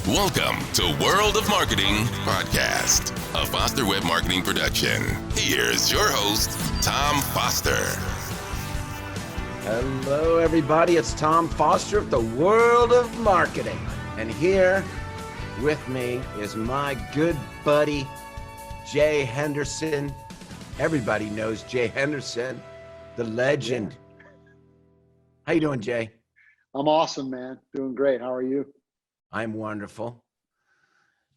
Welcome to World of Marketing Podcast, a Foster Web Marketing production. Here's your host, Tom Foster. Hello, everybody. It's Tom Foster of the World of Marketing. And here with me is my good buddy, Jay Henderson. Everybody knows Jay Henderson, the legend. How you doing, Jay? I'm awesome, man. Doing great. How are you? I'm wonderful.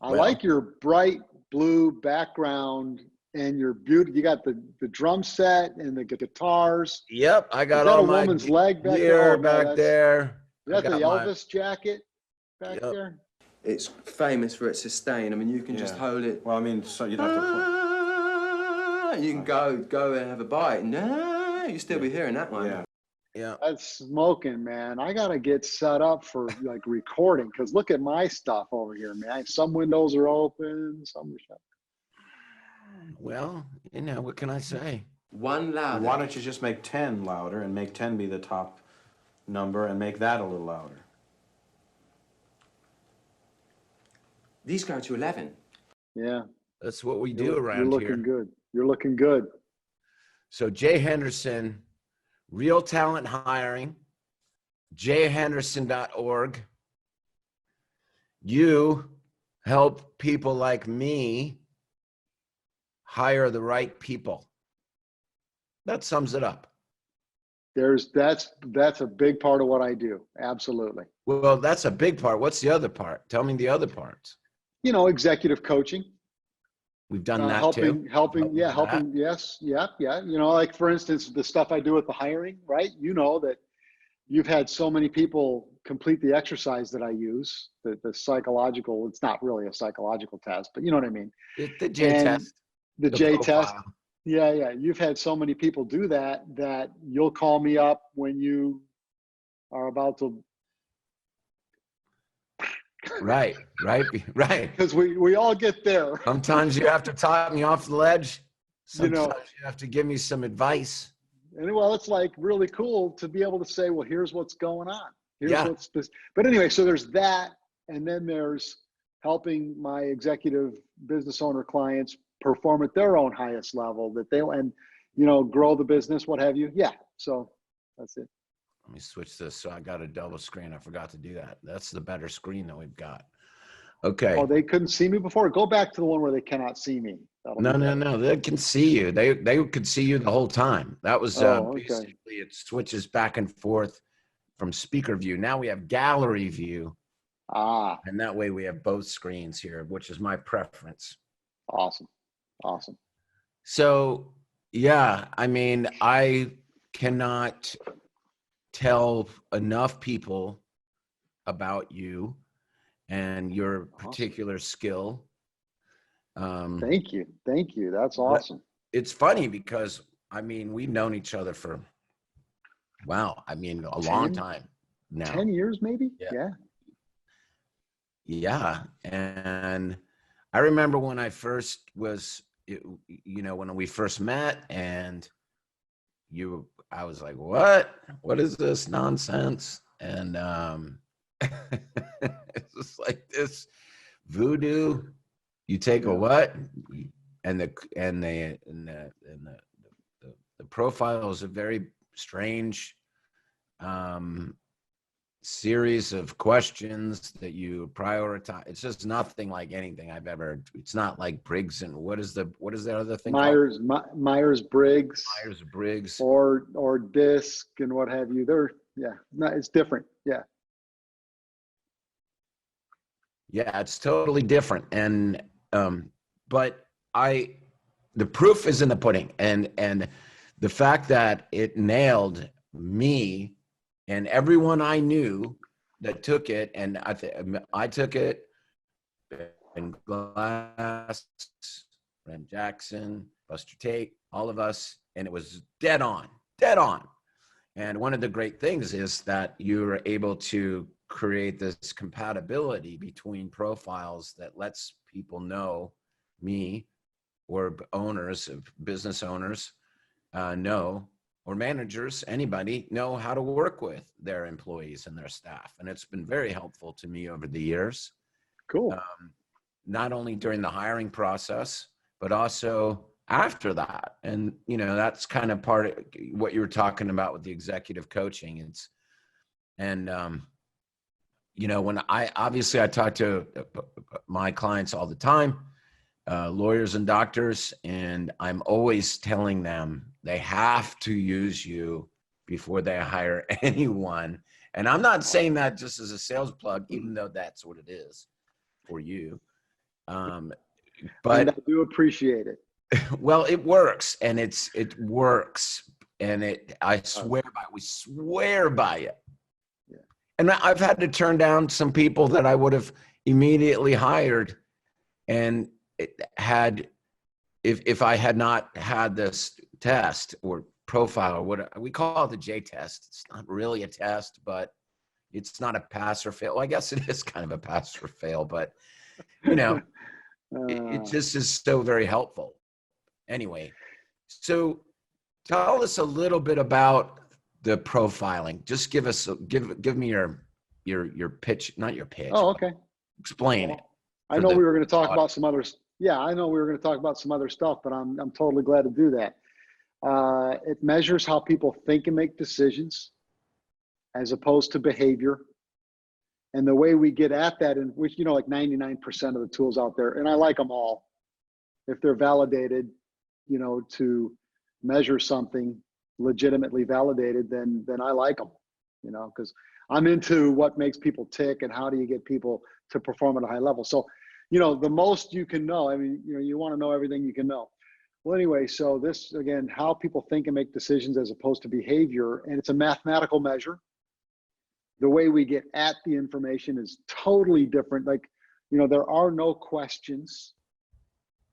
I like your bright blue background and your beauty. You got the drum set and the guitars. Yep, I got Is that all a my woman's leg back gear there? Oh, back there. Is that the Elvis jacket back Yep. there? It's famous for its sustain. I mean, you can just hold it. Well, I mean, so you'd have to You can go and have a bite. No, you still be hearing that one. Yeah. That's smoking, man. I got to get set up for like recording because look at my stuff over here, man. Some windows are open, some are shut. Well, what can I say? One louder. Why don't you just make 10 louder and make 10 be the top number and make that a little louder? These go to 11. Yeah. That's what we do around You're here. looking good. You're looking good. So Jay Henderson, Real Talent Hiring, jhenderson.org. You help people like me hire the right people. That sums it up. That's a big part of what I do. Absolutely. Well, that's a big part. What's the other part? Tell me the other parts. Executive coaching. We've done that helping, too. helping. Yes. Yeah. Like for instance, the stuff I do with the hiring, right? You know that you've had so many people complete the exercise that I use, the psychological, it's not really a psychological test, but you know what I mean? The J test. The J profile. test. Yeah. You've had so many people do that you'll call me up when you are about to. Right. Because we all get there. Sometimes you have to talk me off the ledge. Sometimes You you have to give me some advice. And well, it's like really cool to be able to say, well, here's what's going on. Here's Yeah. what's this. But anyway, so there's that. And then there's helping my executive business owner clients perform at their own highest level that grow the business, what have you. Yeah. So that's it. Let me switch this. So I got a double screen. I forgot to do that. That's the better screen that we've got. Okay. Oh, they couldn't see me before? Go back to the one where they cannot see me. No. They can see you. They could see you the whole time. That was Okay. basically, it switches back and forth from speaker view. Now we have gallery view. And that way we have both screens here, which is my preference. Awesome. So, yeah, I mean, I cannot tell enough people about you and your particular skill. Thank you. That's awesome. It's funny because, I mean, we've known each other for, a long time now. 10 years maybe? Yeah. Yeah. And I remember when I first when we first met and I was like, what is this nonsense? And it's just like this voodoo. You take a what? And the profile is a very strange series of questions that you prioritize. It's just nothing like anything I've ever. It's not like Briggs and what is the other thing? Myers-Briggs. Myers-Briggs. Or DISC and what have you. It's different. Yeah. Yeah, it's totally different. And but the proof is in the pudding, and the fact that it nailed me and everyone I knew that took it, and I took it, and Glass, Ren Jackson, Buster Tate, all of us, and it was dead on. And one of the great things is that you're able to create this compatibility between profiles that lets people know me or business owners or managers, anybody, know how to work with their employees and their staff. And it's been very helpful to me over the years. Cool. Not only during the hiring process, but also after that. And, you know, that's kind of part of what you were talking about with the executive coaching. You know, when I talk to my clients all the time, lawyers and doctors, and I'm always telling them they have to use you before they hire anyone. And I'm not saying that just as a sales plug, even though that's what it is for you. And But I do appreciate it. well, it works, and it works, and I swear we swear by it. Yeah. And I've had to turn down some people that I would have immediately hired, and if I had not had this test or profile, or what we call it the J test. It's not really a test, but it's not a pass or fail. Well, I guess it is kind of a pass or fail, but you know, it just is so very helpful. Anyway, so tell us a little bit about the profiling. Just give me your pitch, not your pitch. Oh, okay. Explain it. I know we were going to talk about some others. Yeah, I know we were going to talk about some other stuff, but I'm totally glad to do that. It measures how people think and make decisions as opposed to behavior. And the way we get at that, and which, you know, like 99% of the tools out there, and I like them all, if they're validated, you know, to measure something legitimately validated, then I like them, you know, because I'm into what makes people tick and how do you get people to perform at a high level. So, you know, the most you can know, I mean, you know, you want to know everything you can know. Well, anyway, so this, again, how people think and make decisions as opposed to behavior, and it's a mathematical measure. The way we get at the information is totally different. Like, you know, there are no questions,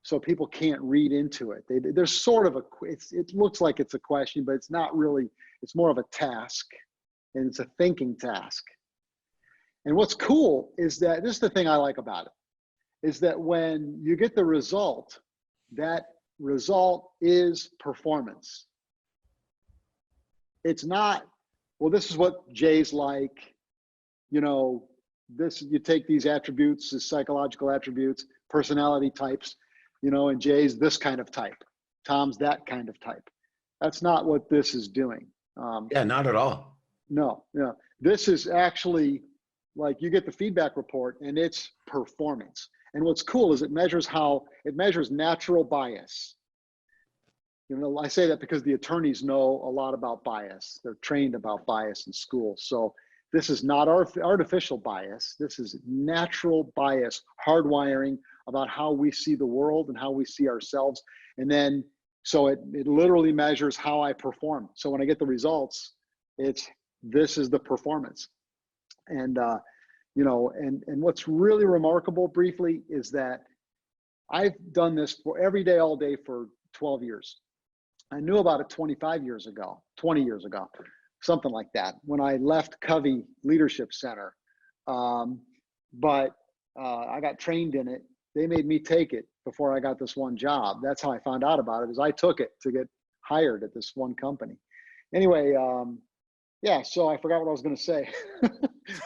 so people can't read into it. There's sort of it looks like it's a question, but it's not really. It's more of a task, and it's a thinking task. And what's cool is that, this is the thing I like about it, is that when you get the result, that result is performance. It's not, well, this is what Jay's like, you know, this, you take these attributes, the psychological attributes, personality types, you know, and Jay's this kind of type, Tom's that kind of type. That's not what this is doing. Yeah, not at all. No, no. This is actually, like, you get the feedback report and it's performance. And what's cool is it measures natural bias. You know, I say that because the attorneys know a lot about bias. They're trained about bias in school. So this is not artificial bias. This is natural bias, hardwiring about how we see the world and how we see ourselves. And then, so it literally measures how I perform. So when I get the results, this is the performance. And, you know, and what's really remarkable briefly is that I've done this for every day, all day for 12 years. I knew about it 20 years ago, something like that, when I left Covey Leadership Center. But I got trained in it. They made me take it before I got this one job. That's how I found out about it, is I took it to get hired at this one company. Anyway, yeah, so I forgot what I was going to say.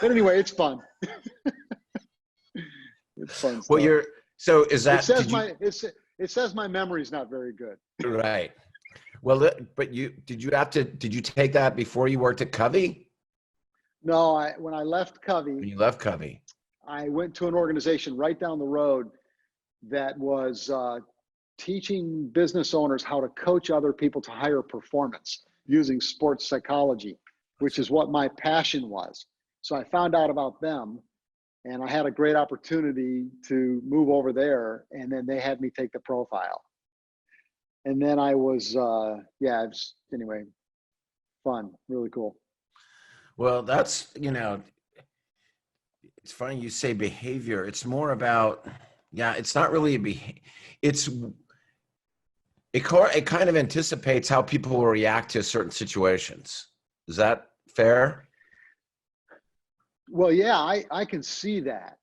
But anyway, it's fun. It's fun stuff. Well, so is that, it says my memory's not very good. Right. Well, but did you take that before you worked at Covey? No, when I left Covey. When you left Covey. I went to an organization right down the road that was teaching business owners how to coach other people to higher performance using sports psychology, which is what my passion was. So I found out about them, and I had a great opportunity to move over there, and then they had me take the profile. And then I was, anyway, fun, really cool. Well, that's, you know, it's funny you say behavior. It's more about, it's not really it kind of anticipates how people will react to certain situations. Is that fair? Well, yeah, I can see that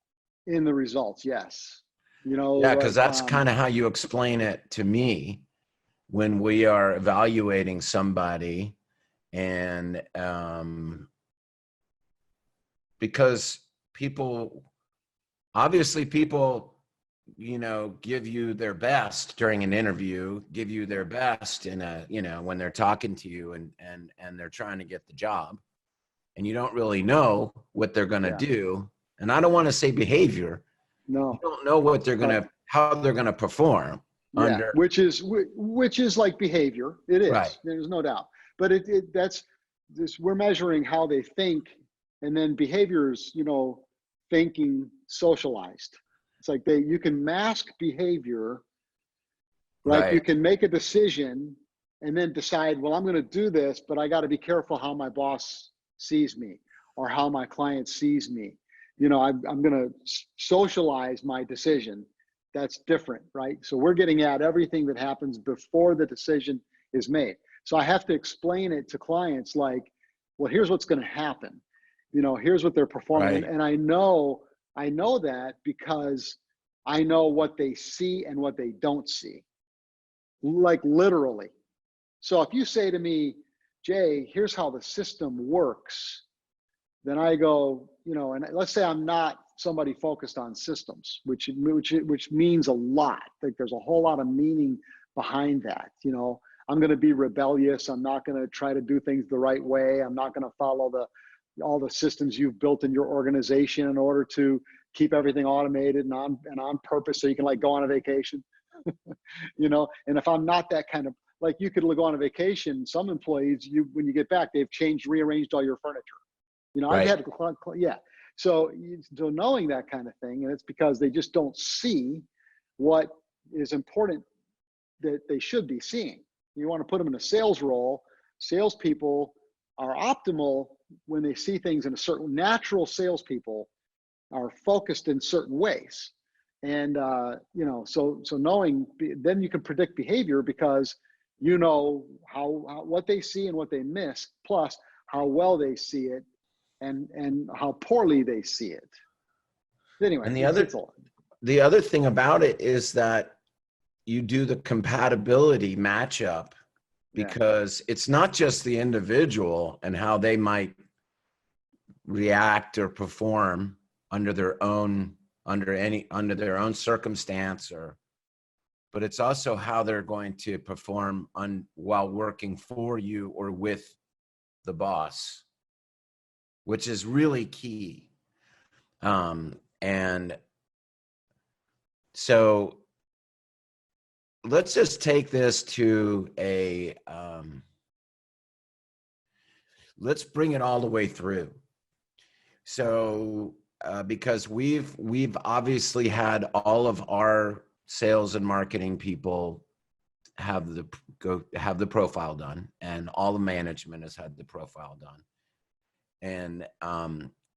in the results. Yes. You know, yeah, because that's kind of how you explain it to me when we are evaluating somebody, and because people obviously people, give you their best during an interview, give you their best in a, when they're talking to you and they're trying to get the job, and you don't really know what they're going to do. And I don't want to say behavior. No, You don't know what they're going to, how they're going to perform under. which is like behavior. It is. Right. There's no doubt. But that's this. We're measuring how they think, and then behaviors. Thinking socialized. It's like you can mask behavior. Like you can make a decision and then decide, well, I'm going to do this, but I got to be careful how my boss sees me or how my client sees me. I'm going to socialize my decision. That's different, right? So we're getting at everything that happens before the decision is made. So I have to explain it to clients like, well, here's what's going to happen. Here's what they're performing. Right. And I know that because I know what they see and what they don't see. Like literally. So if you say to me, Jay, here's how the system works, then I go, and let's say I'm not somebody focused on systems, which means a lot. Like there's a whole lot of meaning behind that. I'm going to be rebellious. I'm not going to try to do things the right way. I'm not going to follow all the systems you've built in your organization in order to keep everything automated and on purpose so you can like go on a vacation. And if I'm not that kind of, like, you could go on a vacation, some employees, when you get back, they've rearranged all your furniture. Right. I've had, So knowing that kind of thing, and it's because they just don't see what is important that they should be seeing. You want to put them in a sales role. Salespeople are optimal when they see things in a certain, natural salespeople are focused in certain ways. And, so knowing, then you can predict behavior because how what they see and what they miss, plus how well they see it and how poorly they see it. Anyway, And the other thing about it is that you do the compatibility matchup, because it's not just the individual and how they might react or perform under their own circumstance, but it's also how they're going to perform while working for you or with the boss, which is really key. And so let's just take this to let's bring it all the way through. So because we've obviously had all of our sales and marketing people have the profile done, and all the management has had the profile done. And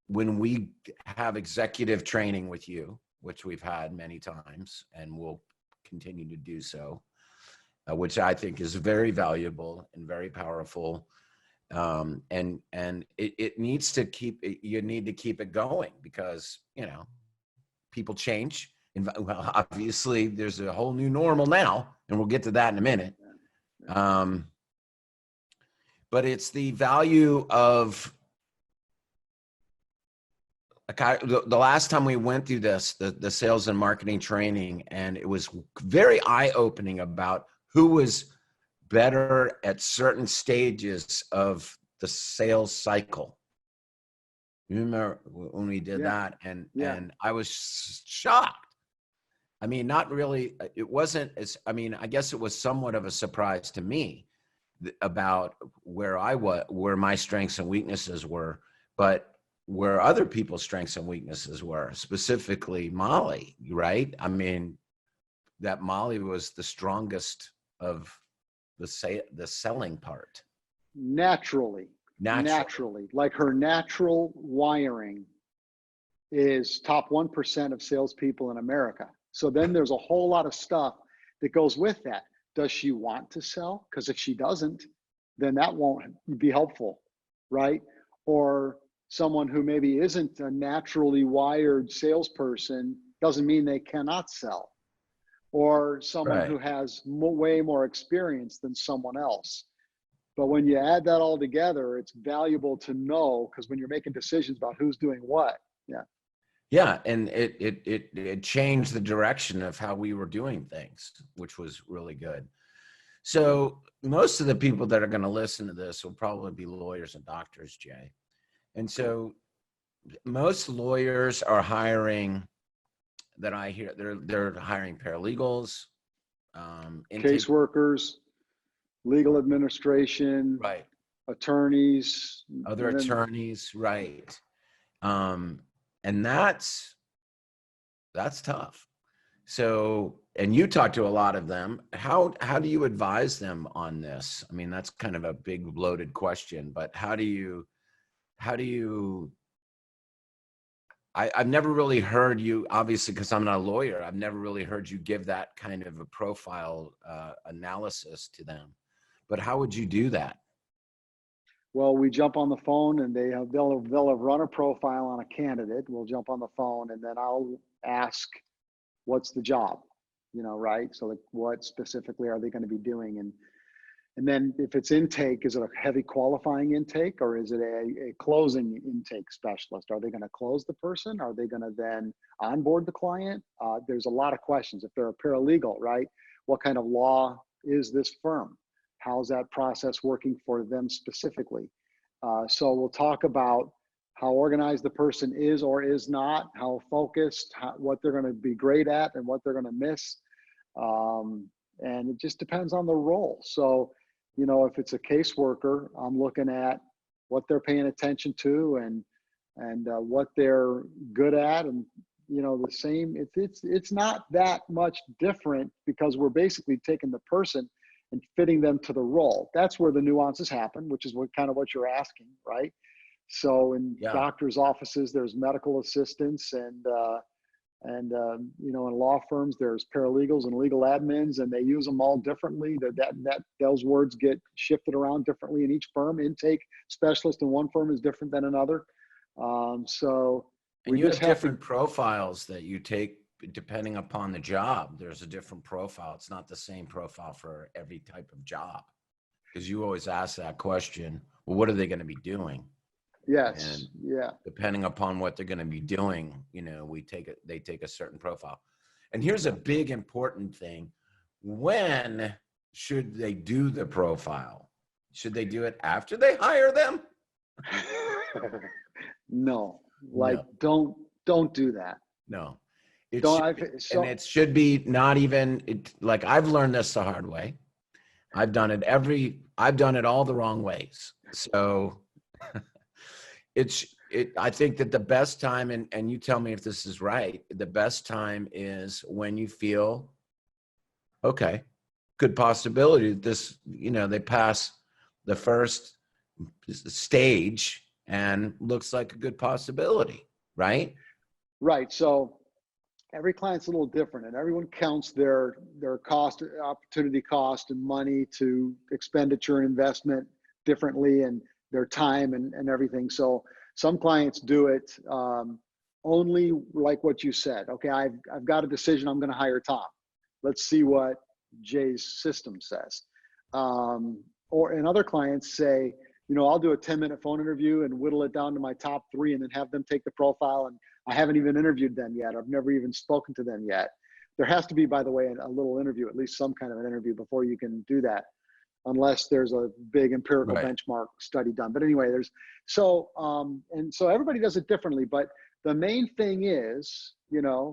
when we have executive training with you, which we've had many times and will continue to do so, which I think is very valuable and very powerful. And it needs to you need to keep it going because, people change. And obviously there's a whole new normal now, and we'll get to that in a minute. But it's the value of, the last time we went through this, the sales and marketing training, and it was very eye-opening about who was better at certain stages of the sales cycle. You remember when we did that? And I was shocked. I mean, not really, it wasn't I guess it was somewhat of a surprise to me about where my strengths and weaknesses were, but where other people's strengths and weaknesses were, specifically Molly, right? I mean, that Molly was the strongest of the selling part. Naturally. Like her natural wiring is top 1% of salespeople in America. So then there's a whole lot of stuff that goes with that. Does she want to sell? Because if she doesn't, then that won't be helpful, right? Or someone who maybe isn't a naturally wired salesperson doesn't mean they cannot sell. Or someone who has way more experience than someone else. But when you add that all together, it's valuable to know, because when you're making decisions about who's doing what. Yeah, and it changed the direction of how we were doing things, which was really good. So most of the people that are going to listen to this will probably be lawyers and doctors, Jay. And so most lawyers are hiring, that I hear, they're hiring paralegals, intake. Caseworkers, legal administration, Right. attorneys, Other and then attorneys, right. And that's tough. So, and you talk to a lot of them. How do you advise them on this? I mean, that's kind of a big loaded question, but how do you I've never really heard you, obviously, because I'm not a lawyer, I've never really heard you give that kind of a profile analysis to them. But how would you do that? well, we jump on the phone and they'll have run a profile on a candidate. We'll jump on the phone and then I'll ask, what's the job? Right? So like, what specifically are they going to be doing? And then if it's intake, is it a heavy qualifying intake or is it a closing intake specialist? Are they going to close the person? Are they going to then onboard the client? There's a lot of questions. If they're a paralegal, right? What kind of law is this firm? How's that process working for them specifically? So we'll talk about how organized the person is or is not, how focused, what they're going to be great at and what they're going to miss. And it just depends on the role. So, if it's a caseworker, I'm looking at what they're paying attention to and what they're good at, and the same. It's not that much different because we're basically taking the person and fitting them to the role. That's where the nuances happen, which is what you're asking, right? So in doctors' offices, there's medical assistants, and in law firms, there's paralegals and legal admins, and they use them all differently. Those words get shifted around differently in each firm. Intake specialist in one firm is different than another. So and you have different profiles that you take depending upon the job. There's a different profile. It's not the same profile for every type of job, because you always ask that question. Well, what are they going to be doing? Yes. And depending upon what they're going to be doing, they take a certain profile. And here's a big important thing. When should they do the profile? Should they do it after they hire them? No, don't do that. No. And it should be not even, like, I've learned this the hard way. I've done it all the wrong ways. So I think that the best time, and you tell me if this is right, the best time is when you feel, okay, good possibility that this, they pass the first stage and looks like a good possibility, right? Right. So every client's a little different, and everyone counts their cost, opportunity cost, and money to expenditure and investment differently, and their time and everything. So some clients do it only like what you said. Okay, I've got a decision. I'm going to hire Tom. Let's see what Jay's system says. And other clients say, I'll do a 10-minute phone interview and whittle it down to my top 3, and then have them take the profile. And I haven't even interviewed them yet. I've never even spoken to them yet. There has to be, by the way, a little interview, at least some kind of an interview before you can do that, unless there's a big empirical benchmark study done. But anyway, so everybody does it differently. But the main thing is, it's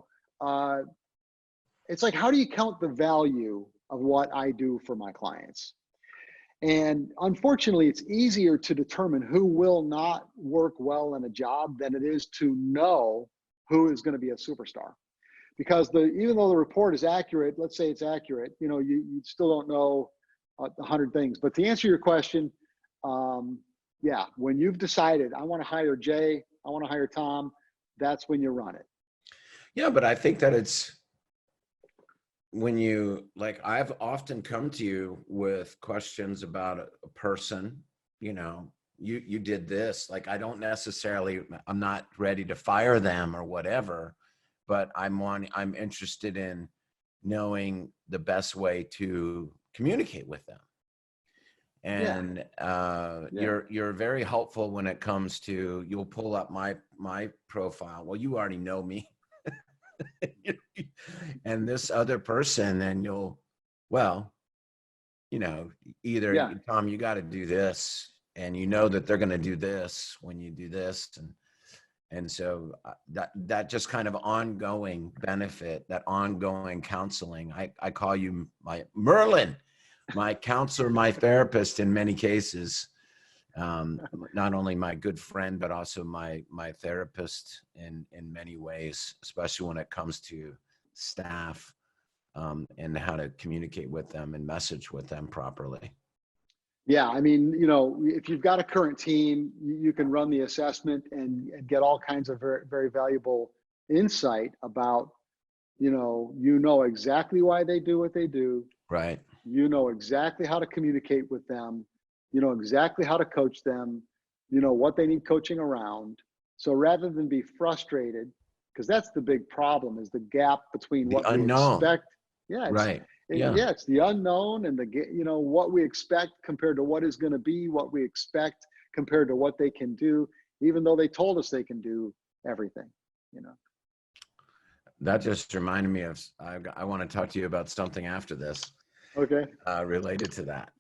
like, how do you count the value of what I do for my clients? And unfortunately, it's easier to determine who will not work well in a job than it is to know who is going to be a superstar. Because even though the report is accurate, let's say it's accurate, you still don't know 100 things. But to answer your question, when you've decided, I want to hire Jay, I want to hire Tom, that's when you run it. Yeah, but I think that it's when I've often come to you with questions about a person, you did this, like, I'm not ready to fire them or whatever, but I'm interested in knowing the best way to communicate with them. And you're very helpful when it comes to, you'll pull up my profile. Well, you already know me. And this other person, and you'll, well, you know, either Tom, you got to do this, and you know that they're going to do this when you do this, and so that just kind of ongoing benefit, that ongoing counseling. I call you my Merlin, my counselor, my therapist in many cases. Not only my good friend, but also my therapist in many ways, especially when it comes to staff, and how to communicate with them and message with them properly. Yeah, I mean, you know, if you've got a current team, you can run the assessment and get all kinds of very, very valuable insight about, you know exactly why they do what they do. Right. You know exactly how to communicate with them. You know exactly how to coach them. You know what they need coaching around. So rather than be frustrated, because that's the big problem, is the gap between The what unknown. we expect. Yeah, Right. it's the unknown, and what we expect compared to what is going to be, what we expect compared to what they can do, even though they told us they can do everything, you know. That just reminded me of, I want to talk to you about something after this. Okay. Related to that.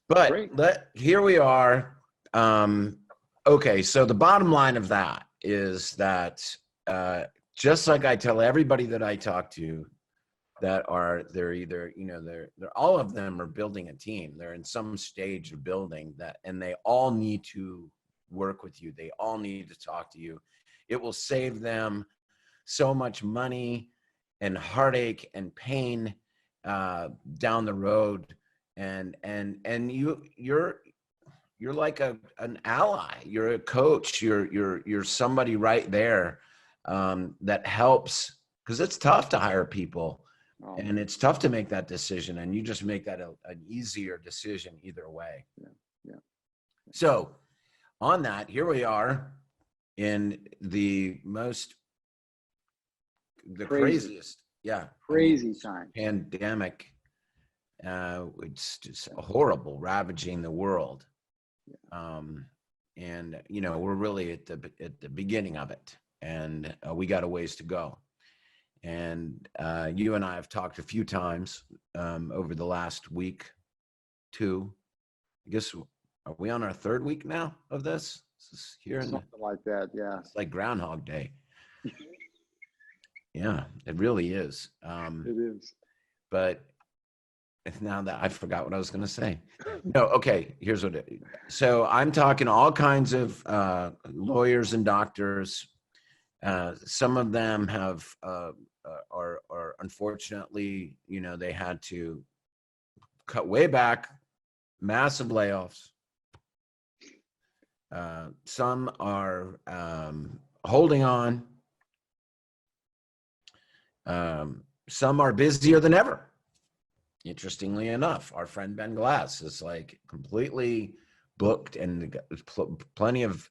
But Great. here we are. Okay, so the bottom line of that is that just like I tell everybody that I talk to, they're either, you know, they're all of them are building a team. They're in some stage of building that, and they all need to work with you. They all need to talk to you. It will save them so much money and heartache and pain down the road. And you're like an ally. You're a coach. You're somebody right there that helps, because it's tough to hire people. And it's tough to make that decision, and you just make that an easier decision either way. Yeah. So on that, here we are in the craziest, crazy time, pandemic. It's just horrible, ravaging the world. And you know, we're really at the beginning of it, and we got a ways to go. And you and I have talked a few times over the last week, two. I guess, are we on our third week now of this? This is here, something like that. Yeah, it's like Groundhog Day. Yeah, it really is. It is. But now that I forgot what I was going to say. No, okay. Here's what so I'm talking all kinds of lawyers and doctors. Some of them have are unfortunately, you know, they had to cut way back, massive layoffs. Some are holding on. Some are busier than ever. Interestingly enough, our friend Ben Glass is like completely booked and plenty of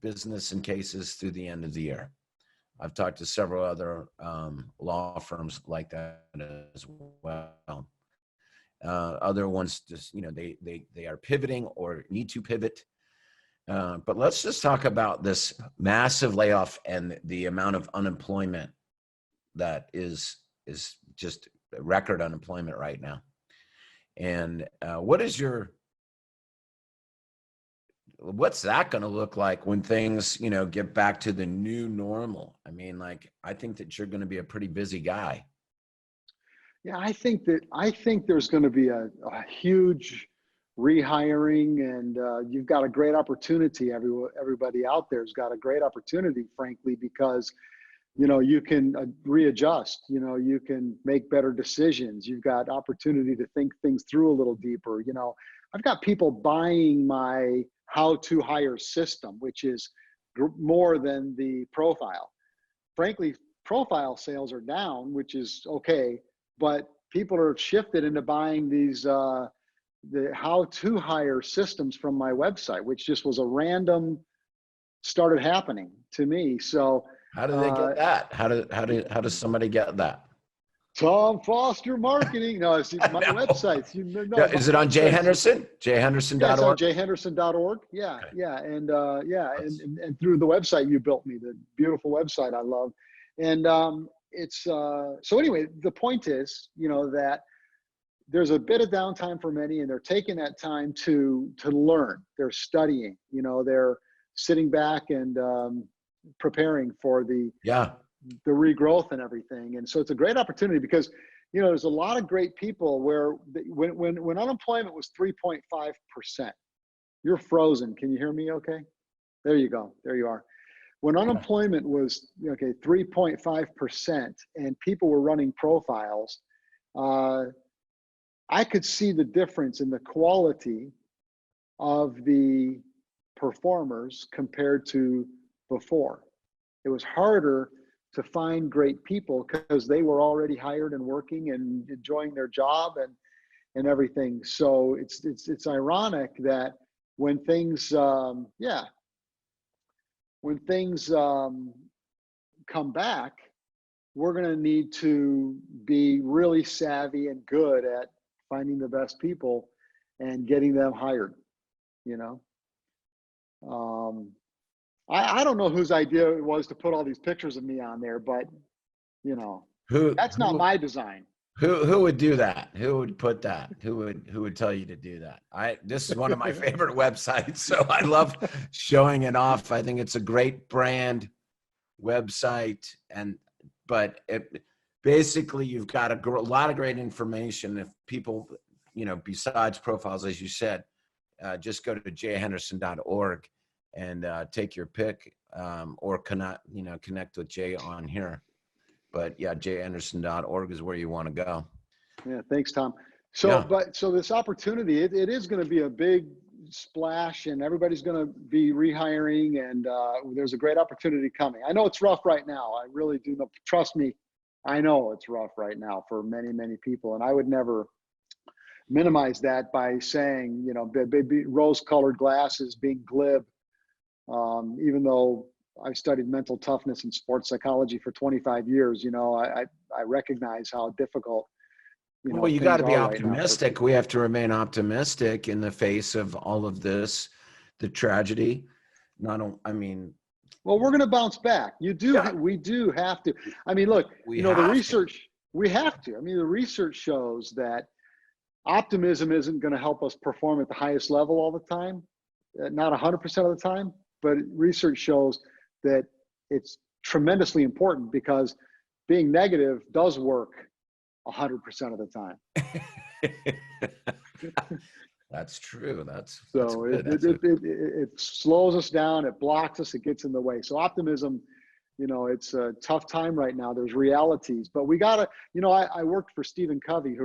business and cases through the end of the year. I've talked to several other law firms like that as well. Other ones just, you know, they are pivoting or need to pivot. But let's just talk about this massive layoff and the amount of unemployment that is just record unemployment right now. And what's that going to look like when things, you know, get back to the new normal? I mean, like, I think that you're going to be a pretty busy guy. Yeah, I think there's going to be a huge rehiring, and you've got a great opportunity. Everybody out there's got a great opportunity, frankly, because, you know, you can readjust, you know, you can make better decisions. You've got opportunity to think things through a little deeper. You know, I've got people buying my how to hire system, which is more than the profile. Frankly, profile sales are down, which is okay, but people are shifted into buying these the how to hire systems from my website, which just was a random started happening to me. So how do they get that? How does somebody get that? Tom Foster Marketing. No, it's my website. Is it on Jay Henderson? Yeah, it's on jhenderson.org? jhenderson.org. Yeah, Okay. yeah, and through the website you built me, the beautiful website I love, and it's so anyway. The point is, that there's a bit of downtime for many, and they're taking that time to learn. They're studying. They're sitting back and preparing for the regrowth and everything. And so it's a great opportunity because, there's a lot of great people where when unemployment was 3.5%, you're frozen. Can you hear me okay? There you go. There you are. When unemployment was 3.5% and people were running profiles, I could see the difference in the quality of the performers compared to before. It was harder to find great people because they were already hired and working and enjoying their job and everything. So it's ironic that when things come back, we're going to need to be really savvy and good at finding the best people and getting them hired. I don't know whose idea it was to put all these pictures of me on there, but that's not my design. Who would do that? Who would put that? Who would tell you to do that? This is one of my favorite websites, so I love showing it off. I think it's a great brand website, but basically you've got a lot of great information. If people, besides profiles, as you said, just go to jhenderson.org and take your pick, or connect with Jay on here. But yeah, jhenderson.org is where you want to go. Yeah, thanks, Tom. So this opportunity, it is going to be a big splash, and everybody's going to be rehiring, and there's a great opportunity coming. I know it's rough right now. I really do know. Trust me, I know it's rough right now for many, many people, and I would never minimize that by saying, rose-colored glasses, being glib. Even though I studied mental toughness and sports psychology for 25 years, I recognize how difficult. Well, you got to be optimistic. Right, we have to remain optimistic in the face of all of this, the tragedy. Well, we're going to bounce back. We do have to. Look, the research, we have to. The research shows that optimism isn't going to help us perform at the highest level all the time, not 100% of the time, but research shows that it's tremendously important because being negative does work 100% of the time. That's true. It slows us down. It blocks us. It gets in the way. So optimism, it's a tough time right now. There's realities, but we gotta. I worked for Stephen Covey, who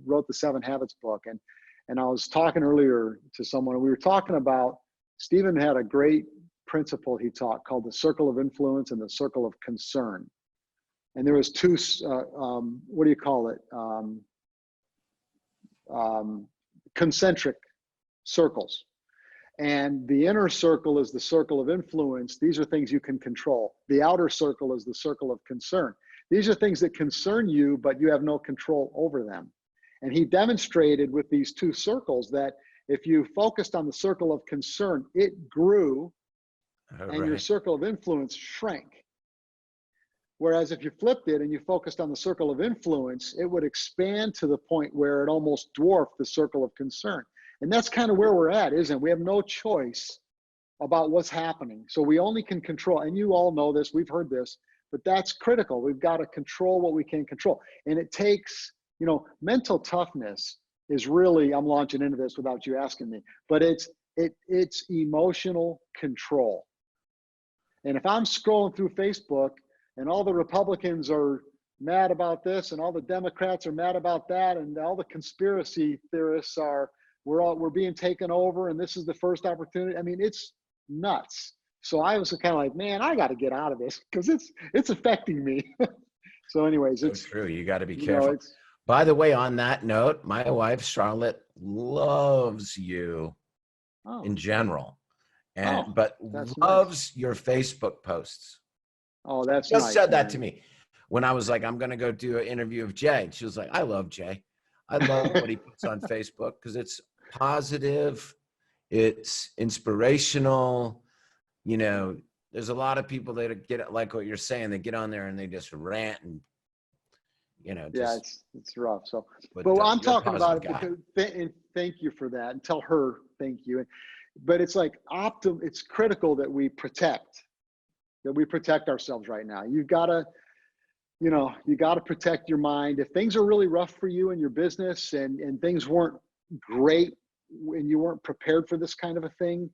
wrote the 7 Habits book, and I was talking earlier to someone, and we were talking about Stephen had a great principle he taught called the circle of influence and the circle of concern. And there was two, what do you call it? Concentric circles. And the inner circle is the circle of influence. These are things you can control. The outer circle is the circle of concern. These are things that concern you, but you have no control over them. And he demonstrated with these two circles that if you focused on the circle of concern, it grew, and your circle of influence shrank. Whereas if you flipped it and you focused on the circle of influence, it would expand to the point where it almost dwarfed the circle of concern. And that's kind of where we're at, isn't it? We have no choice about what's happening. So we only can control, and you all know this, we've heard this, but that's critical. We've got to control what we can control. And it takes, mental toughness is really, I'm launching into this without you asking me, but it's emotional control. And if I'm scrolling through Facebook and all the Republicans are mad about this and all the Democrats are mad about that and all the conspiracy theorists are, we're being taken over and this is the first opportunity. It's nuts. So I was kind of like, man, I got to get out of this because it's affecting me. So anyways, it's true. You got to be careful. By the way, on that note, my wife, Charlotte, loves you in general, but loves your Facebook posts. Oh, that's just nice, said that man. to me. when I was like, I'm going to go do an interview of Jay. And she was like, I love Jay. I love what he puts on Facebook because it's positive. It's inspirational. You know, there's a lot of people that get like what you're saying. They get on there and they just rant and, you know, just. Yeah, it's rough. So, but you're I'm a talking about it positive guy. because, and thank you for that, and tell her thank you. But it's like it's critical that we protect ourselves right now. You gotta protect your mind. If things are really rough for you in your business and things weren't great and you weren't prepared for this kind of a thing,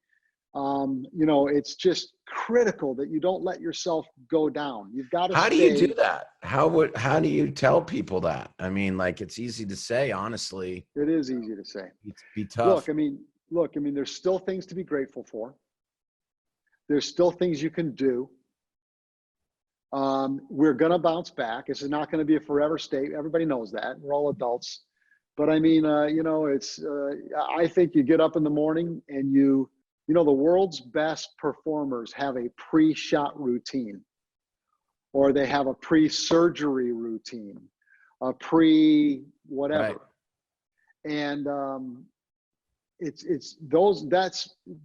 you know, it's just critical that you don't let yourself go down. You've got to. How do you do that? How do you tell people that? I mean, like, it's easy to say, honestly. It is easy to say. Be tough. Look, I mean, there's still things to be grateful for. There's still things you can do. We're going to bounce back. This is not going to be a forever state. Everybody knows that. We're all adults. But I mean, you know, I think you get up in the morning and you know, the world's best performers have a pre-shot routine, or they have a pre-surgery routine, a pre-whatever. Right. And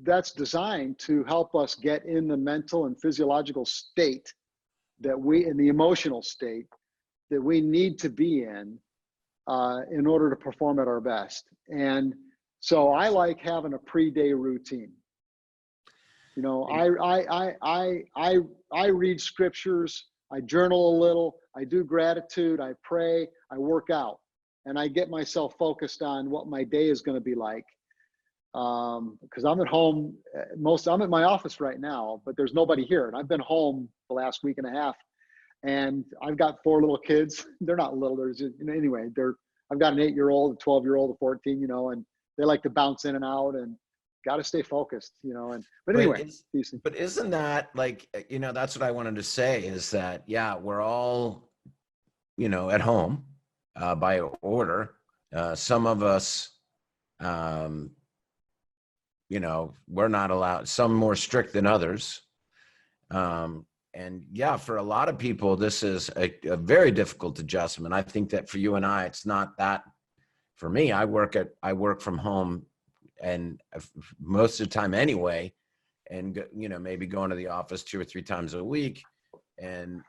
that's designed to help us get in the mental and physiological state in the emotional state that we need to be in order to perform at our best. And so I like having a pre-day routine. You know, I read scriptures, I journal a little, I do gratitude, I pray, I work out, and I get myself focused on what my day is going to be like. Because I'm at home, I'm at my office right now, but there's nobody here. And I've been home the last week and a half, and I've got 4 little kids. They're not little, they're just, you know, anyway, I've got an 8-year-old, a 12-year-old, a 14, you know, and they like to bounce in and out, and got to stay focused, you know. But anyway, but isn't that like, you know, that's what I wanted to say is that, yeah, we're all, you know, at home by order. Some of us, you know, we're not allowed, some more strict than others. And yeah, for a lot of people, this is a very difficult adjustment. I think that for you and I, it's not that. For me, I work from home, and most of the time anyway, and, you know, maybe going to the office 2 or 3 times a week. And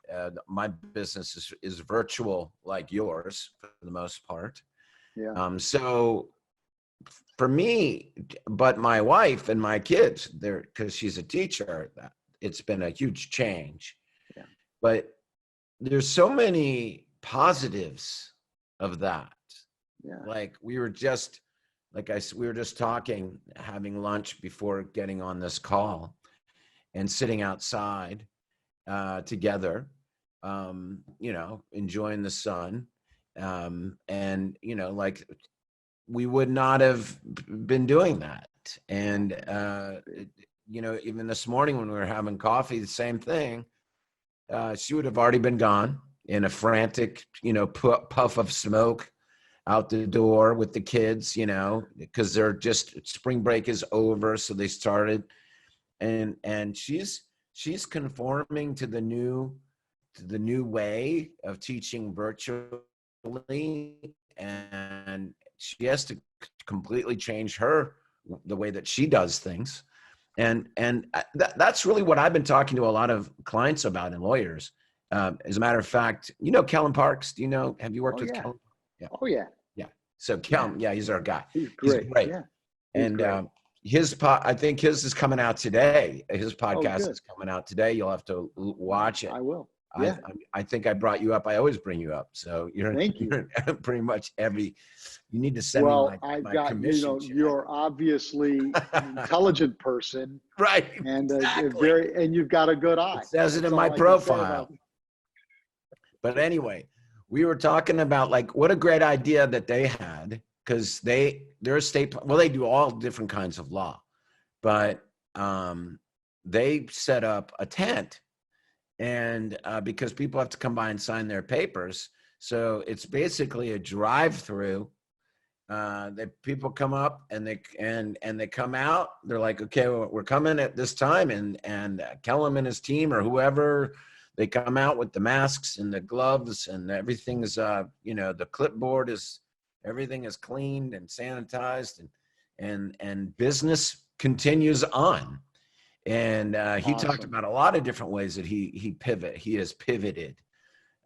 my business is virtual, like yours, for the most part. Yeah. So for me, but my wife and my kids, because she's a teacher, it's been a huge change. Yeah. But there's so many positives of that. Yeah. Like we were just talking, having lunch before getting on this call, and sitting outside together, you know, enjoying the sun. And, you know, like we would not have been doing that. And, you know, even this morning when we were having coffee, the same thing, she would have already been gone in a frantic, you know, puff of smoke out the door with the kids, you know, because they're just, spring break is over. So they started, and she's conforming to the new way of teaching virtually. And she has to completely change the way that she does things. And that's really what I've been talking to a lot of clients about, and lawyers. As a matter of fact, you know, Kellen Parks, have you worked with Kellen? Yeah. Oh yeah. Yeah. So Kellen, yeah, he's our guy. He's great. Yeah. And great. I think his is coming out today. His podcast is coming out today. You'll have to watch it. I will. Yeah. I think I brought you up. I always bring you up. So you're pretty much you need to send me my commission. You're obviously an intelligent person. Right. And exactly. and you've got a good eye. It says it in my profile. But anyway, we were talking about like what a great idea that they had, because they're a state, well, they do all different kinds of law, but they set up a tent, and because people have to come by and sign their papers, so it's basically a drive-through. That people come up and they come out. They're like, okay, well, we're coming at this time, and Kellum and his team or whoever they come out with the masks and the gloves and everything's, the clipboard everything is cleaned and sanitized, and business continues on. And he talked about a lot of different ways that he has pivoted.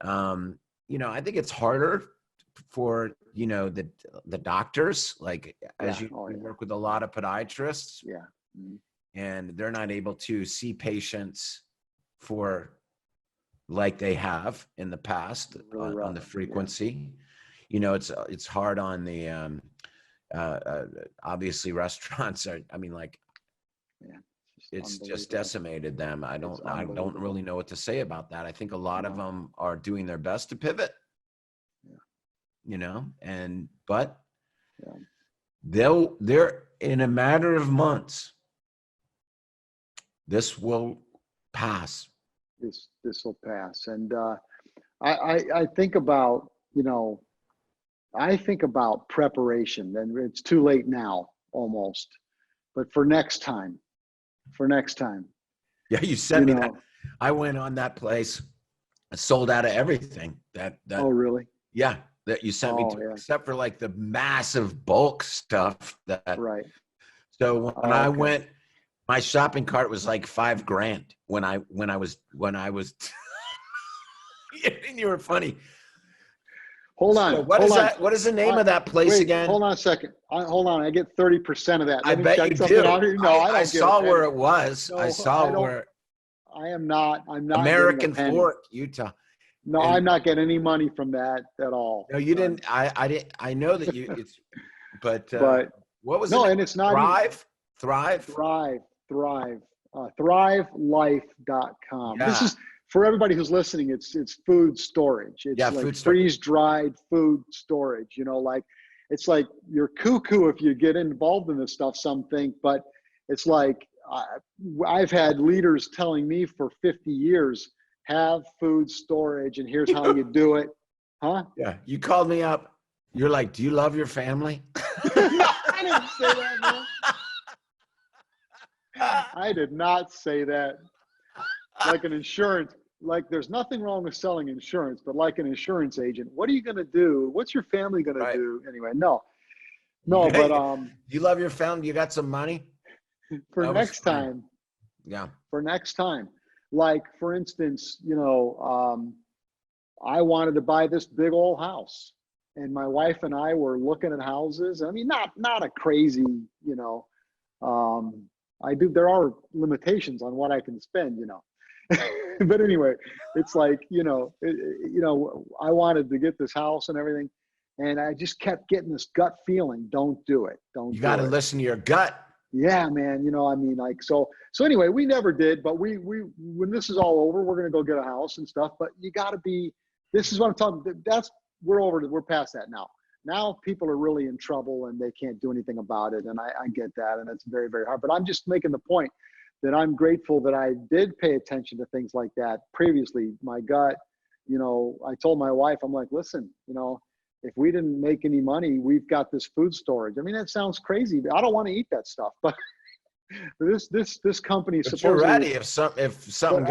I think it's harder for, the doctors, like as you work with a lot of podiatrists. Yeah. Mm-hmm. And they're not able to see patients for like they have in the past, really on the frequency. Yeah. It's hard on the obviously restaurants are, it's just decimated them. I don't really know what to say about that. I think a lot of them are doing their best to pivot. But they're in a matter of months, this will pass. This will pass. And I think about, I think about preparation, and it's too late now almost, but for next time. Yeah, you sent me that. I went on that place. I sold out of everything. Oh, really? Yeah, that you sent me to, except for like the massive bulk stuff Right. So when I went, my shopping cart was like $5,000 when I was and you were funny. Hold on. So what is the name of that place again? Hold on a second. Hold on. I get 30% of that. I bet you do. No, I saw where it was. No, I saw where. I'm not American Fork, Utah. No, I'm not getting any money from that at all. No, you didn't. I didn't. I know that you. It's, but what was it? No, and it's not Thrive. Thrivelife.com. Yeah. This is for everybody who's listening. It's food storage. It's like freeze-dried food storage. It's like you're cuckoo if you get involved in this stuff. Some think, but it's like I've had leaders telling me for 50 years, have food storage, and here's how you do it. Huh? Yeah. You called me up. You're like, do you love your family? I didn't say that, man. I did not say that. Like an insurance, like there's nothing wrong with selling insurance, but like an insurance agent, what are you going to do? What's your family going to do? Anyway, no, but you love your family. You got some money for next time. Yeah. For next time. Like, for instance, I wanted to buy this big old house, and my wife and I were looking at houses. I mean, not a crazy, there are limitations on what I can spend, but anyway, it's like, I wanted to get this house and everything. And I just kept getting this gut feeling. Don't do it. You got to listen to your gut. Yeah, man. So anyway, we never did, but we when this is all over, we're going to go get a house and stuff, but you got to this is what I'm talking. We're past that now. Now people are really in trouble and they can't do anything about it. And I get that. And it's very, very hard, but I'm just making the point that I'm grateful that I did pay attention to things like that previously. My gut, I told my wife, I'm like, listen, if we didn't make any money, we've got this food storage. I mean, that sounds crazy. I don't want to eat that stuff, but this company is supposed to. You're ready if something goes south.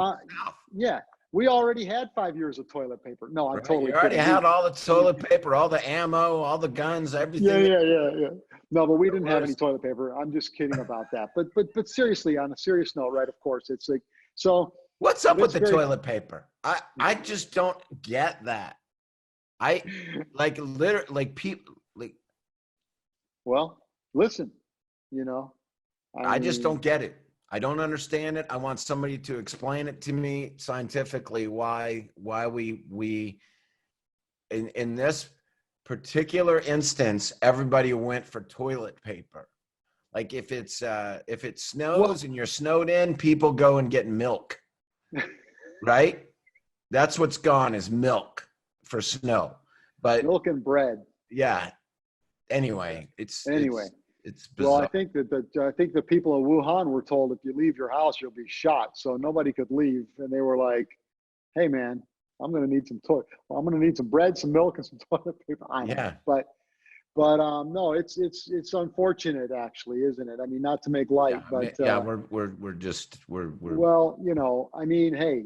Yeah. We already had 5 years of toilet paper. No, I'm totally kidding. You already had all the toilet paper, all the ammo, all the guns, everything. Yeah. No, but we didn't have any toilet paper. I'm just kidding about that. But seriously, on a serious note, right? Of course, it's like so. What's up with the toilet paper? I just don't get that. I like literally like people like. Well, listen, I just don't get it. I don't understand it. I want somebody to explain it to me scientifically why we in this particular instance everybody went for toilet paper. Like if it snows and you're snowed in, people go and get milk. Right? That's what's gone is milk for snow. But milk and bread. Yeah. Anyway, it's bizarre. Well, I think the people of Wuhan were told if you leave your house, you'll be shot. So nobody could leave, and they were like, "Hey, man, I'm going to need I'm going to need some bread, some milk, and some toilet paper." I know, but no, it's unfortunate, actually, isn't it? I mean, not to make light, but we're well, I mean, hey,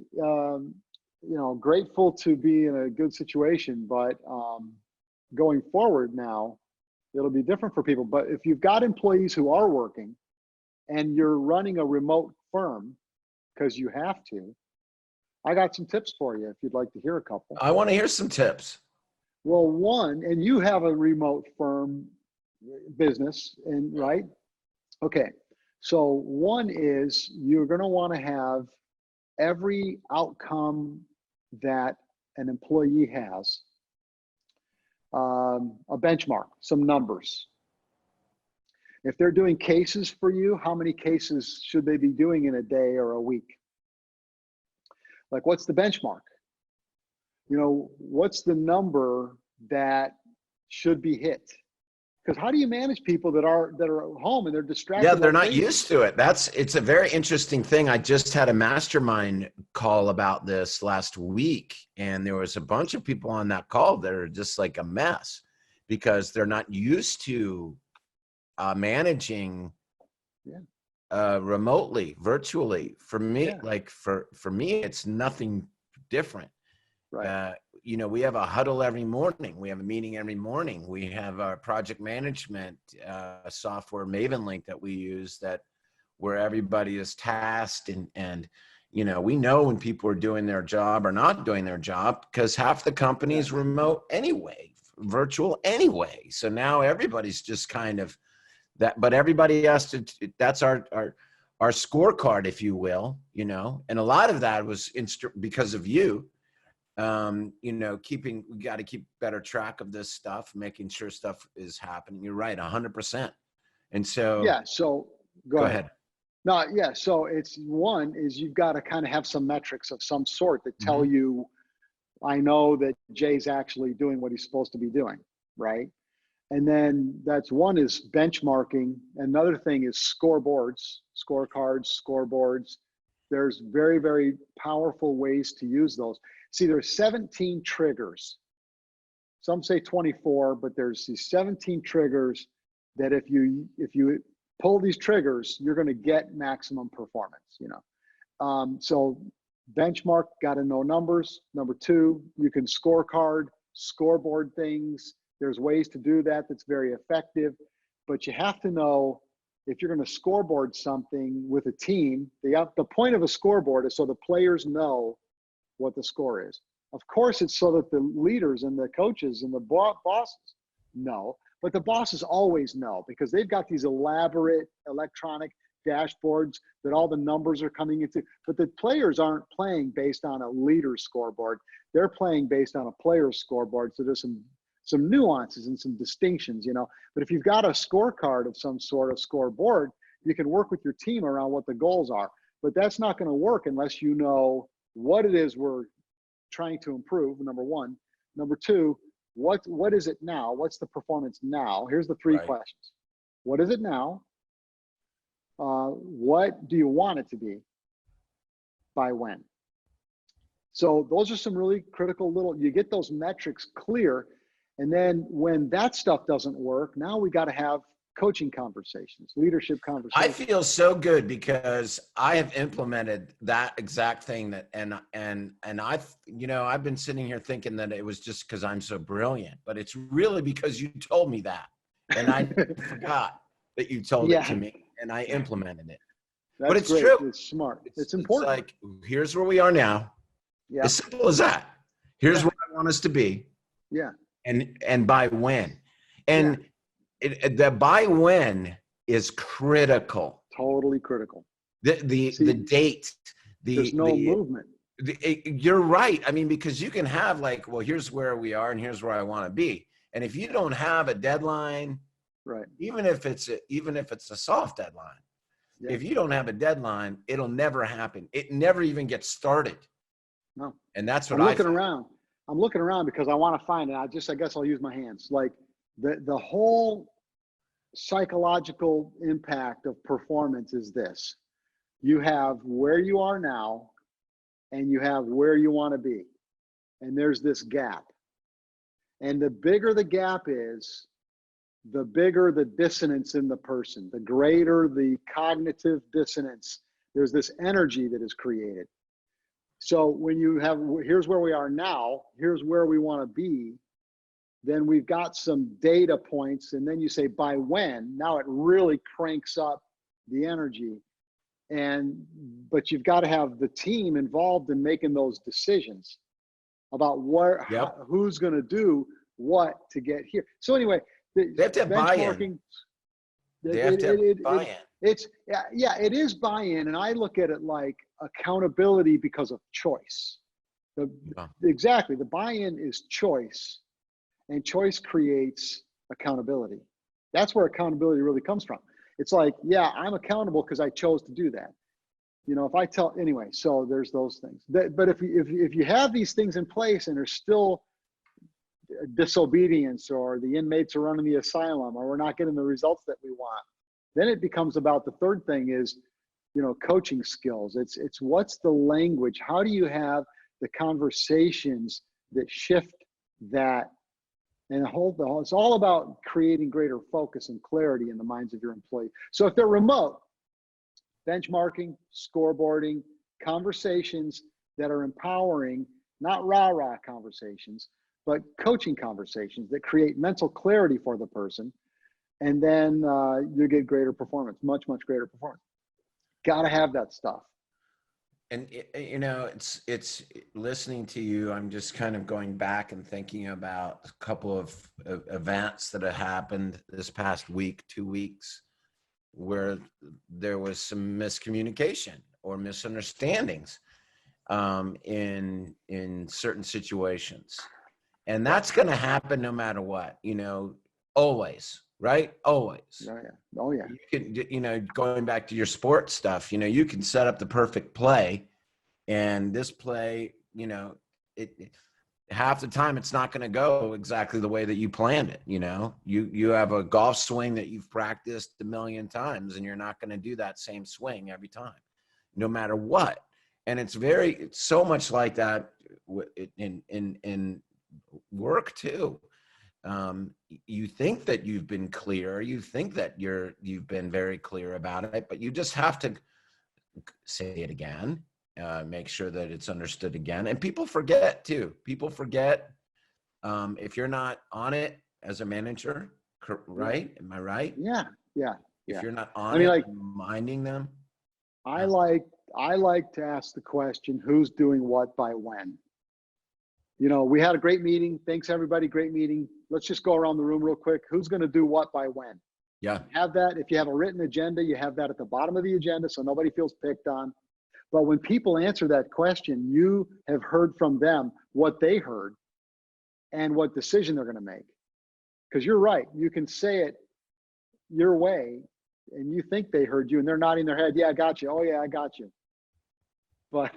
grateful to be in a good situation, but going forward now, it'll be different for people. But if you've got employees who are working and you're running a remote firm because you have to, I got some tips for you if you'd like to hear a couple. I want to hear some tips. Well, one, and you have a remote firm business, and right? Okay. So one is you're going to want to have every outcome that an employee has, a benchmark, some numbers. If they're doing cases for you, how many cases should they be doing in a day or a week? Like, what's the benchmark? What's the number that should be hit? Because how do you manage people that are at home and they're distracted? Yeah, they're not used to it. It's a very interesting thing. I just had a mastermind call about this last week, and there was a bunch of people on that call that are just like a mess because they're not used to managing remotely, virtually. For me, like for me, it's nothing different. Right. We have a huddle every morning. We have a meeting every morning. We have our project management software, Maven Link, that we use where everybody is tasked and we know when people are doing their job or not doing their job because half the company is remote anyway, virtual anyway. So now everybody's just kind of that, but everybody has to, that's our scorecard, if you will, and a lot of that was because of you. We got to keep better track of this stuff, making sure stuff is happening. You're right, 100%. And so, so go ahead. No, so it's one is you've got to kind of have some metrics of some sort that tell you, I know that Jay's actually doing what he's supposed to be doing, right? And then that's one is benchmarking. Another thing is scoreboards, scoreboards. There's very, very powerful ways to use those. See, there's 17 triggers. Some say 24, but there's these 17 triggers that if you pull these triggers, you're going to get maximum performance. So benchmark, got to know numbers. Number two, you can scoreboard things. There's ways to do that that's very effective, but you have to know if you're going to scoreboard something with a team. The point of a scoreboard is so the players know what the score is. Of course, it's so that the leaders and the coaches and the bosses know, but the bosses always know because they've got these elaborate electronic dashboards that all the numbers are coming into, but the players aren't playing based on a leader's scoreboard. They're playing based on a player's scoreboard. So there's some nuances and some distinctions, but if you've got a scorecard of some sort of scoreboard, you can work with your team around what the goals are, but that's not going to work unless you know what it is we're trying to improve, number one. Number two, what is it now? What's the performance now? Here's the three questions. What is it now? What do you want it to be? By when? So those are some really critical you get those metrics clear. And then when that stuff doesn't work, now we got to have coaching conversations, leadership conversations. I feel so good because I have implemented that exact thing and I've been sitting here thinking that it was just because I'm so brilliant, but it's really because you told me that. And I forgot that you told it to me and I implemented it. That's but it's great. true. It's smart. It's important. It's like, here's where we are now. Yeah. As simple as that. Here's where I want us to be. Yeah. And by when. And the by when is critical. Totally critical. The date. There's no movement. You're right. I mean, because you can have like, well, here's where we are and here's where I want to be. And if you don't have a deadline, right? Even if it's a soft deadline, if you don't have a deadline, it'll never happen. It never even gets started. No. And that's what I'm looking around because I want to find it. I guess I'll use my hands. Like the whole psychological impact of performance is this. You have where you are now and you have where you want to be. And there's this gap. And the bigger the gap is, the bigger the dissonance in the person, the greater the cognitive dissonance. There's this energy that is created. So when you have, here's where we are now, here's where we want to be, then we've got some data points, and then you say by when. Now it really cranks up the energy. But you've got to have the team involved in making those decisions about who's going to do what to get here. So anyway, They have to have buy-in. They have to have buy-in. It is buy-in, and I look at it like accountability because of choice. Exactly, the buy-in is choice, and choice creates accountability. That's where accountability really comes from. It's like, yeah, I'm accountable because I chose to do that. You know, if I tell, anyway, so there's those things. But if you have these things in place and there's still disobedience, or the inmates are running the asylum, or we're not getting the results that we want, then it becomes about the third thing is, you know, coaching skills. It's what's the language? How do you have the conversations that shift that? And it's all about creating greater focus and clarity in the minds of your employees. So if they're remote, benchmarking, scoreboarding, conversations that are empowering, not rah-rah conversations, but coaching conversations that create mental clarity for the person. And then you get greater performance, much, much greater performance. Got to have that stuff. And you know, it's listening to you, I'm just kind of going back and thinking about a couple of events that have happened this past week, 2 weeks, where there was some miscommunication or misunderstandings in certain situations. And that's going to happen no matter what, you know, always. Right? Always. Oh yeah. Oh yeah. You can, you know, going back to your sports stuff, you know, you can set up the perfect play, and this play, you know, it half the time it's not going to go exactly the way that you planned it. You know, you have a golf swing that you've practiced a million times, and you're not going to do that same swing every time, no matter what. And it's so much like that in work too. You think that you've been clear, you think that you've been very clear about it, but you just have to say it again, make sure that it's understood again. And people forget too. People forget if you're not on it as a manager, right? Am I right? Yeah. If you're not on it, like, reminding them. I like to ask the question, who's doing what by when? You know, we had a great meeting. Thanks, everybody. Great meeting. Let's just go around the room real quick. Who's going to do what by when? Yeah. Have that. If you have a written agenda, you have that at the bottom of the agenda so nobody feels picked on. But when people answer that question, you have heard from them what they heard and what decision they're going to make. Because you're right. You can say it your way and you think they heard you and they're nodding their head. Yeah, I got you. Oh, yeah, I got you. But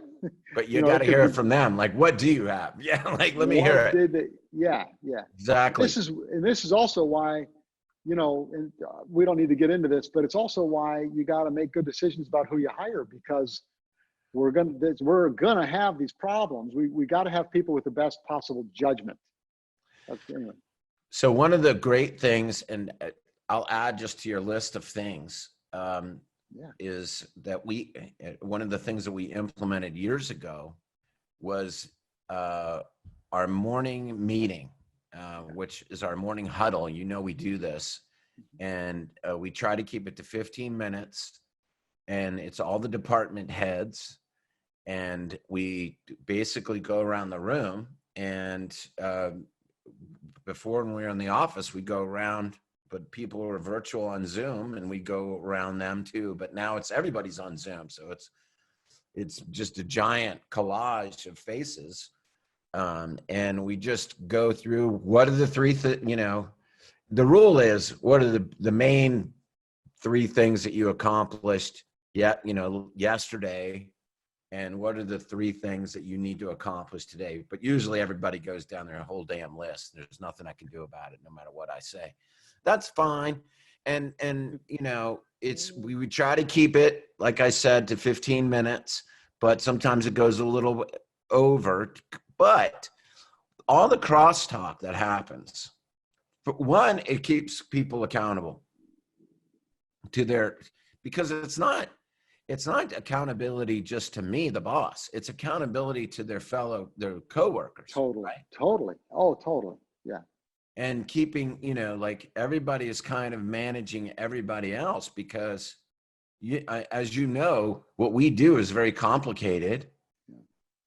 you got to hear it from them. Like, what do you have? Yeah, like, let me hear it. Yeah. Exactly. This is also why, you know, and we don't need to get into this, but it's also why you got to make good decisions about who you hire, because we're gonna have these problems. We got to have people with the best possible judgment. Anyway. So one of the great things, and I'll add just to your list of things, is that one of the things that we implemented years ago was our morning meeting, which is our morning huddle. You know, we do this, and we try to keep it to 15 minutes, and it's all the department heads, and we basically go around the room, and before, when we were in the office, we go around, but people are virtual on Zoom, and we go around them too. But now everybody's on Zoom, so it's just a giant collage of faces, and we just go through what are the three. You know, the rule is, what are the main three things that you accomplished yesterday, and what are the three things that you need to accomplish today? But usually everybody goes down their whole damn list. There's nothing I can do about it, no matter what I say. That's fine. And you know, we would try to keep it, like I said, to 15 minutes, but sometimes it goes a little over. But all the crosstalk that happens, for one, it keeps people accountable to because it's not it's not accountability just to me, the boss. It's accountability to their coworkers. Totally. Right? Totally. Oh, totally. Yeah. And keeping, like everybody is kind of managing everybody else because as you know, what we do is very complicated.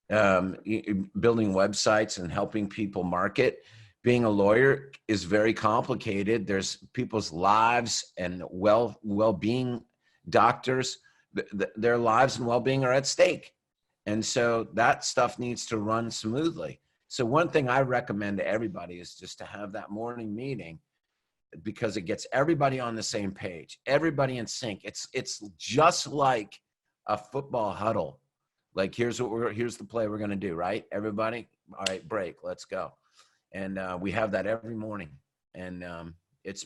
Building websites and helping people market. Being a lawyer is very complicated. There's people's lives and well-being. Doctors, their lives and well-being are at stake. And so that stuff needs to run smoothly. So one thing I recommend to everybody is just to have that morning meeting, because it gets everybody on the same page, everybody in sync. It's just like a football huddle. Like, here's the play we're going to do, right? Everybody, all right, break, let's go. And we have that every morning. And it's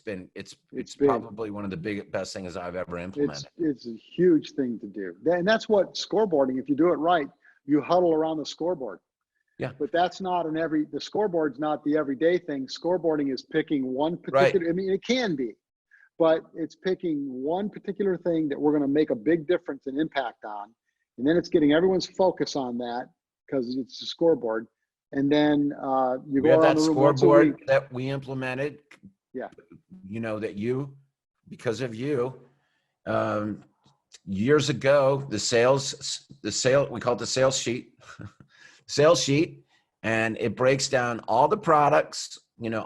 probably one of the best things I've ever implemented. It's a huge thing to do. And that's what scoreboarding, if you do it right, you huddle around the scoreboard. Yeah. But that's not the scoreboard's not the everyday thing. Scoreboarding is picking one particular, Right. I mean, it can be, but it's picking one particular thing that we're going to make a big difference and impact on. And then it's getting everyone's focus on that because it's a scoreboard. And then you go around the room once a week. Scoreboard that we implemented. Yeah. Because of you, years ago, the sales, we call it the sales sheet, and it breaks down all the products,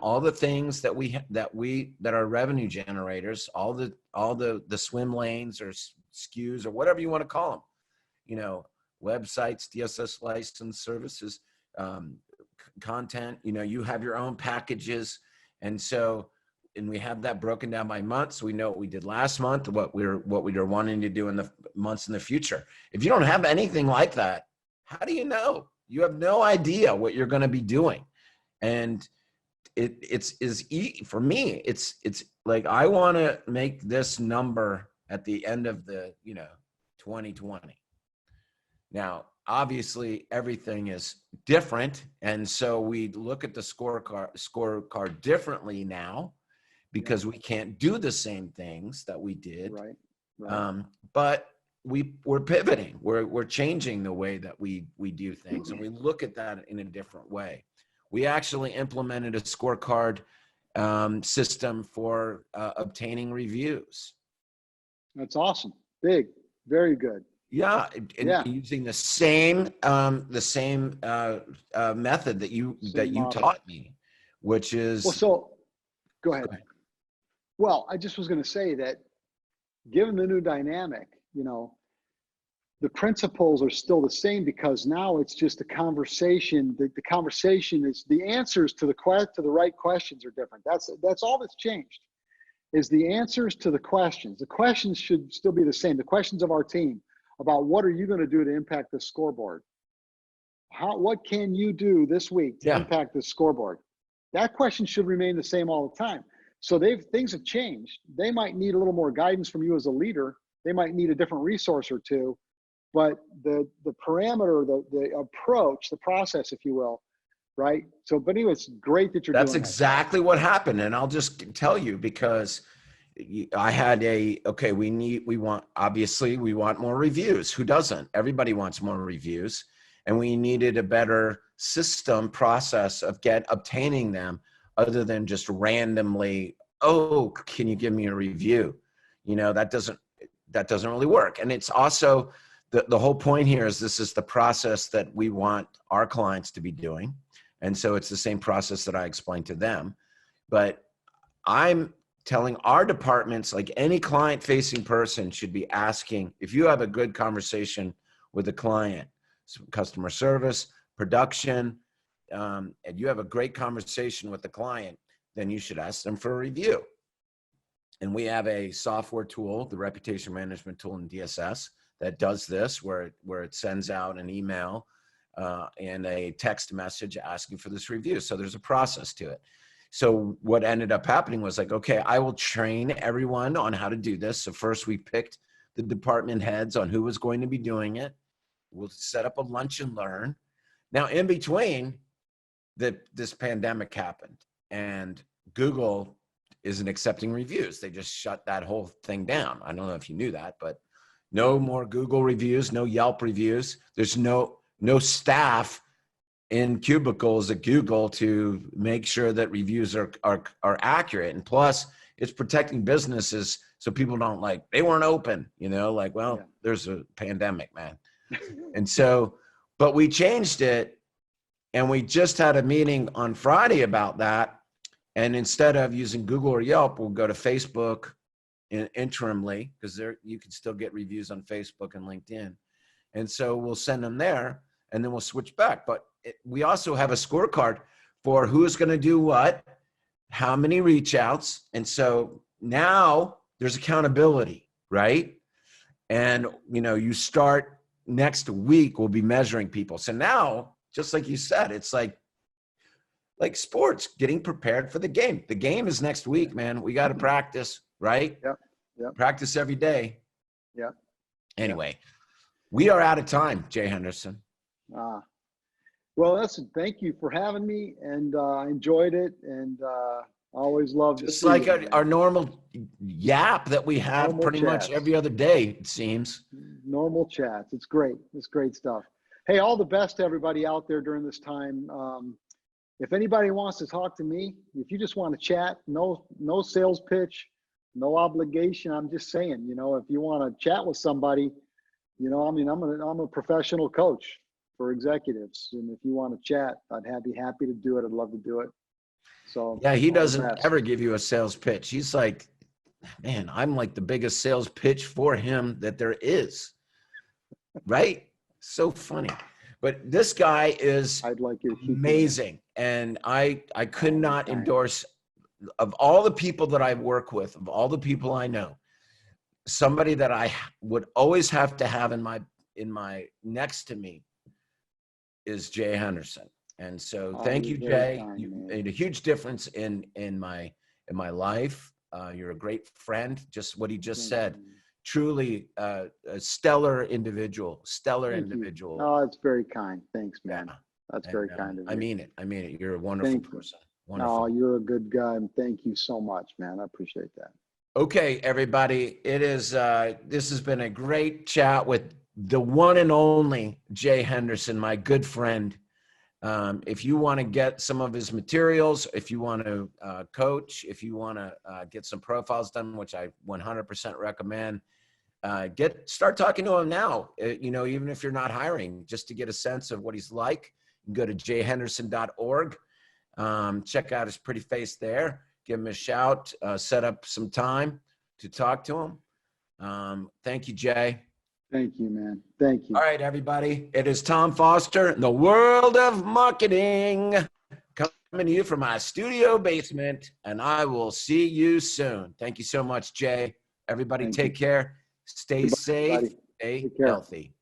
all the things that are revenue generators, all the swim lanes or SKUs or whatever you want to call them. Websites, DSS license services, content, you have your own packages. And we have that broken down by months. So we know what we did last month, what we were wanting to do in the months in the future. If you don't have anything like that, how do you know? You have no idea what you're going to be doing. And for me, it's like, I want to make this number at the end of the, 2020. Now, obviously everything is different. And so we look at the scorecard differently now, because we can't do the same things that we did. Right. But we're pivoting. We're changing the way that we do things, and we look at that in a different way. We actually implemented a scorecard system for obtaining reviews. That's awesome. Big, very good. Yeah, using the same method that you taught me, which is. Well, so go ahead. Well, I just was going to say that given the new dynamic, the principles are still the same, because now it's just a conversation. The conversation is, the answers to the right questions are different. That's all that's changed, is the answers to the questions. The questions should still be the same. The questions of our team about what are you going to do to impact the scoreboard? What can you do this week to impact the scoreboard? That question should remain the same all the time. So things have changed. They might need a little more guidance from you as a leader. They might need a different resource or two, but the parameter, the approach, the process, if you will, right? So, but anyway, it's great that you're doing that. That's exactly what happened. And I'll just tell you, because I had we want more reviews. Who doesn't? Everybody wants more reviews. And we needed a better system process of obtaining them, other than just randomly, can you give me a review? That doesn't really work. And it's also, the whole point here is, this is the process that we want our clients to be doing. And so it's the same process that I explained to them. But I'm telling our departments, like any client-facing person should be asking, if you have a good conversation with a client, customer service, production, and you have a great conversation with the client, then you should ask them for a review. And we have a software tool, the reputation management tool in DSS, that does this, where it sends out an email and a text message asking for this review. So there's a process to it. So what ended up happening was like, okay, I will train everyone on how to do this. So first we picked the department heads on who was going to be doing it. We'll set up a lunch and learn. Now, in between, this pandemic happened, and Google isn't accepting reviews. They just shut that whole thing down. I don't know if you knew that, but No more Google reviews, no Yelp reviews. There's no staff in cubicles at Google to make sure that reviews are accurate. And plus, it's protecting businesses so people don't they weren't open, there's a pandemic, man. And so, but we changed it, and we just had a meeting on Friday about that. And instead of using Google or Yelp, we'll go to Facebook interimly, because there you can still get reviews on Facebook and LinkedIn. And so we'll send them there, and then we'll switch back. But we also have a scorecard for who's going to do what, how many reach outs. And so now there's accountability, right? And, you start next week, we'll be measuring people. So now, just like you said, it's like sports, getting prepared for the game. The game is next week, man. We got to practice, right? Yep. Practice every day. Yep. Anyway, we are out of time, Jay Henderson. Well, listen, thank you for having me, and I enjoyed it, and always love to Just see like you, our normal yap that we have Normal pretty much chats. every other day, it seems. normal chats. It's great. It's great stuff. Hey, all the best to everybody out there during this time. If anybody wants to talk to me, if you just want to chat, no sales pitch, no obligation. I'm just saying, if you want to chat with somebody, I'm a professional coach for executives. And if you want to chat, I'd be happy to do it. I'd love to do it. So Yeah, he all the doesn't best. ever give you a sales pitch. He's like, man, I'm like the biggest sales pitch for him that there is. Right? So funny. But this guy is I'd like you to keep doing it. amazing. And I could not Fine. endorse, of all the people that I work with, of all the people I know, somebody that I would always have to have in my next to me is Jay Henderson. And so thank you, you're very Jay. kind, You man. made a huge difference in my life. You're a great friend. Just what he just said. Thank you. Truly a stellar individual. Thank you. Oh, it's very kind. Thanks, man. Yeah. That's And, very kind of you. I mean it. You're a wonderful Thank you. person. Wonderful. Oh, you're a good guy, and thank you so much, man. I appreciate that. Okay, everybody. It is. This has been a great chat with the one and only Jay Henderson, my good friend. If you want to get some of his materials, if you want to coach, if you want to get some profiles done, which I 100% recommend, start talking to him now. Even if you're not hiring, just to get a sense of what he's like, you can go to jhenderson.org. Check out his pretty face there. Give him a shout. Set up some time to talk to him. Thank you, Jay. Thank you, man. Thank you. All right, everybody. It is Tom Foster in the world of marketing, coming to you from my studio basement, and I will see you soon. Thank you so much, Jay. Everybody, Thank take care. Stay Goodbye, safe. everybody. Stay Take care. healthy.